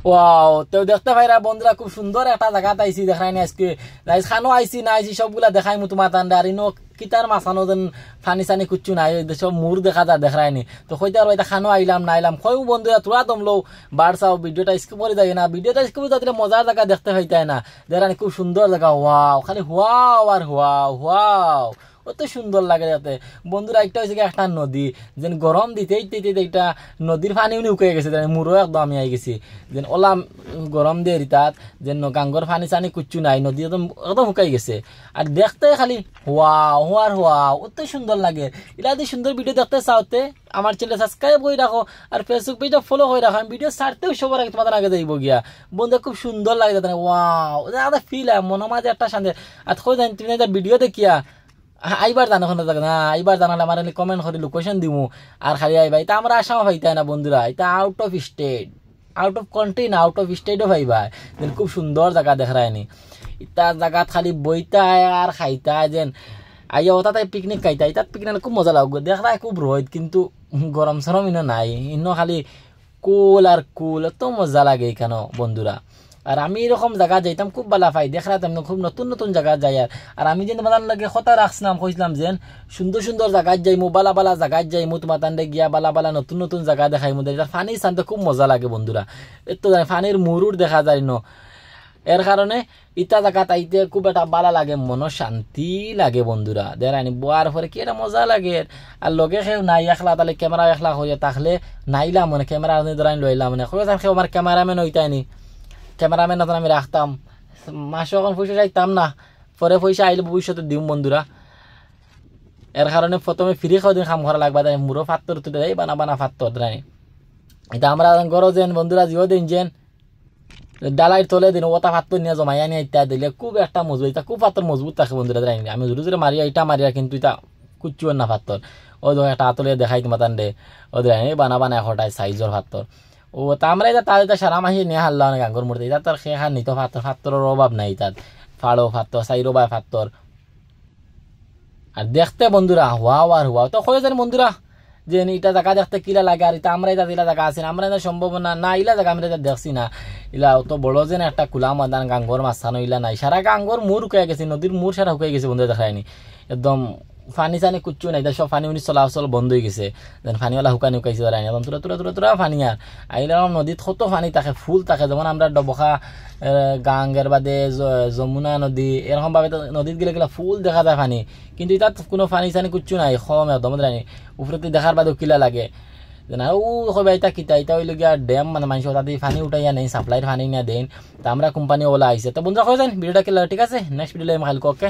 Wow, তো দেখতে পাইরা বন্ধুরা খুব সুন্দর একটা জায়গাতে আইছি দেখাই না আজকে রাইস খানো আইছি না আইছি সবগুলা দেখাই মু তোমার তান্ডে আর ইনো কিতার মাছানো যেন ফানি সানি কুচ্ছু নাই সব মুর দেখা যায় দেখায়নি তো কইতে আর এটা খানো আইলাম না আইলাম কই বন্ধুরা তোরা তোমলো বাড়ছাও ভিডিওটা স্কিপ করে যায় না ভিডিওটা স্কিপ করে দিলে মজার জায়গা দেখতে হইতাই না দেখানি খুব সুন্দর জায়গা ওয়াও খালি ওয়াও আর ওয়াও ওয়াও অত সুন্দর লাগে যাতে বন্ধুরা একটা হয়েছে একটা নদী যেন গরম দিতেই একটা নদীর পানি উনি উকে গেছে মুরো একদম আমি আই গেছি যেন ওলা গরম দিয়ে রিতাত যেন গাঙ্গর পানি চানি কুচ্ছু নাই নদী একদম একদম শুকাই গেছে আর দেখতে খালি ওয়াও আর ওয়াও অত সুন্দর লাগে এরা যদি সুন্দর ভিডিও দেখতে চাওতে আমার চ্যানেল সাবস্ক্রাইব করে রাখো আর ফেসবুক পেজটা ফলো করে রাখো আমি ভিডিও ছাড়তেও সবার আগে তোমাদের আগে যাইব গিয়া বন্ধু খুব সুন্দর লাগে যাতে ওয়াও একটা ফিল হয় মনের মাঝে একটা শান্তি আর কই জানি তুমি ভিডিও দেখিয়া আইবার জানো না আইবার জানালে আমার কমেন্ট করে লোকেশন দিমু আর খালি আইবা এটা আমরা আসামও পাইতাই না বন্ধুরা এটা out of state out of country না আউট অফ স্টেটও পাইবা যেন খুব সুন্দর জায়গা দেখায়নি এটা জায়গাত খালি বইতায় আর খাইতায় যেন আইয়া ওটা তাই পিকনিক খাইতাই তাত পিকনিক খুব মজা লাগবে দেখায় খুব রোদ কিন্তু গরম সরম ইনো নাই ইনো খালি কুল আর কুল এত মজা লাগে এখানে বন্ধুরা আর আমি এরকম জায়গা যাইতাম খুব ভালো পাই দেখলাম খুব নতুন নতুন জায়গা যাই আর আমি যেন তোমার লাগে কথা রাখছিলাম কইছিলাম যেন সুন্দর সুন্দর জায়গায় যাইমু বালা বালা জায়গায় যাইমু তোমার তান্ডে গিয়া বালা বালা নতুন নতুন জায়গা দেখাইমু ফানি শান্তি খুব মজা লাগে বন্ধুরা এত ফানির মুরুর দেখা যায় ন এর কারণে ইটা জায়গা তাইতে খুব একটা ভালো লাগে মন শান্তি লাগে বন্ধুরা দেখানি বোয়ার পরে কি একটা মজা লাগে আর লগে কেউ নাই একলা তাহলে ক্যামেরা একলা হয়ে থাকলে নাইলাম মানে ক্যামেরা ধরাই লইলাম মানে কেউ আমার ক্যামেরাম্যান হইতাইনি ক্যামেরাম্যান নতুন আমি রাখতাম মাসে এখন পয়সা চাইতাম না পরে পয়সা আইলে ভবিষ্যতে দিম বন্ধুরা এর কারণে প্রথমে ফ্রি খাওয়া দিন কাম করা লাগবে তাই মুরো ফাত্তর তুলে দেয় বানা বানা ফাত্তর দেয় এটা আমরা গরো যেন বন্ধুরা জিও দিন যেন ডালাই তোলে দিন ওটা ফাত্তর নিয়ে জমাইয়া নিয়ে ইত্যাদি দিলে খুব একটা মজবুত এটা খুব ফাত্তর মজবুত থাকে বন্ধুরা দেয় আমি জোরে জোরে মারিয়া এটা মারিয়া কিন্তু এটা কুচ্ছুর না ফাত্তর ও একটা আতলে দেখাই তোমার তান্ডে ও দেয় বানা বানা এখটায় সাইজর ফাত্তর ও তা আমরা এটা তাদের সারা মাসে নিয়ে হারলাম অনেক গাঙ্গর মূর্তি এটা তার খেয়ে হার নিত ফাত্তরের অভাব নাই তার ফাড়ো ফাত্তর সাইরো বা ফাত্তর আর দেখতে বন্ধুরা হওয়াও আর হওয়াও তো কয়ে জানি বন্ধুরা যে এটা জায়গা দেখতে কিলা লাগে আর এটা আমরা এটা দিলা জায়গা আছে না আমরা এটা সম্ভাবনা না ইলা জায়গা আমরা এটা দেখছি না ইলা অত বড় যেন একটা খোলা ময়দান গাঙ্গর মাঝখানো ইলা নাই সারা গাঙ্গর মুর শুকাই গেছে নদীর মুর সারা শুকাই গেছে বন্ধুরা দেখায়নি একদম ফানি চানি কুচ্ছু নাই সব ফানি উনি চলাচল বন্ধ হয়ে গেছে যেন ফানিওয়ালা শুকানি শুকাইছে ধরাই একদম তোরা তোরা তোরা তোরা ফানি আর আইলে নদীত কত ফানি থাকে ফুল থাকে যেমন আমরা ডবখা গাঙ্গের বাদে যমুনা নদী এরকম ভাবে নদীত গেলে গেলে ফুল দেখা যায় ফানি কিন্তু এটা কোনো ফানি চানি কুচ্ছু নাই কম একদম ধরানি উপরে দেখার বাদেও কিলা লাগে ও কবে এটা কিতা এটা হইল গিয়া ড্যাম মানে মানুষ তাদের ফানি উঠাইয়া নেই সাপ্লাইয়ের ফানি নিয়ে দেন তা আমরা কোম্পানি ওলা আইসে তো বন্ধুরা কয়ে যান ভিডিওটা কিলা ঠিক আছে নেক্সট ভিডিও আমি খালি ওকে।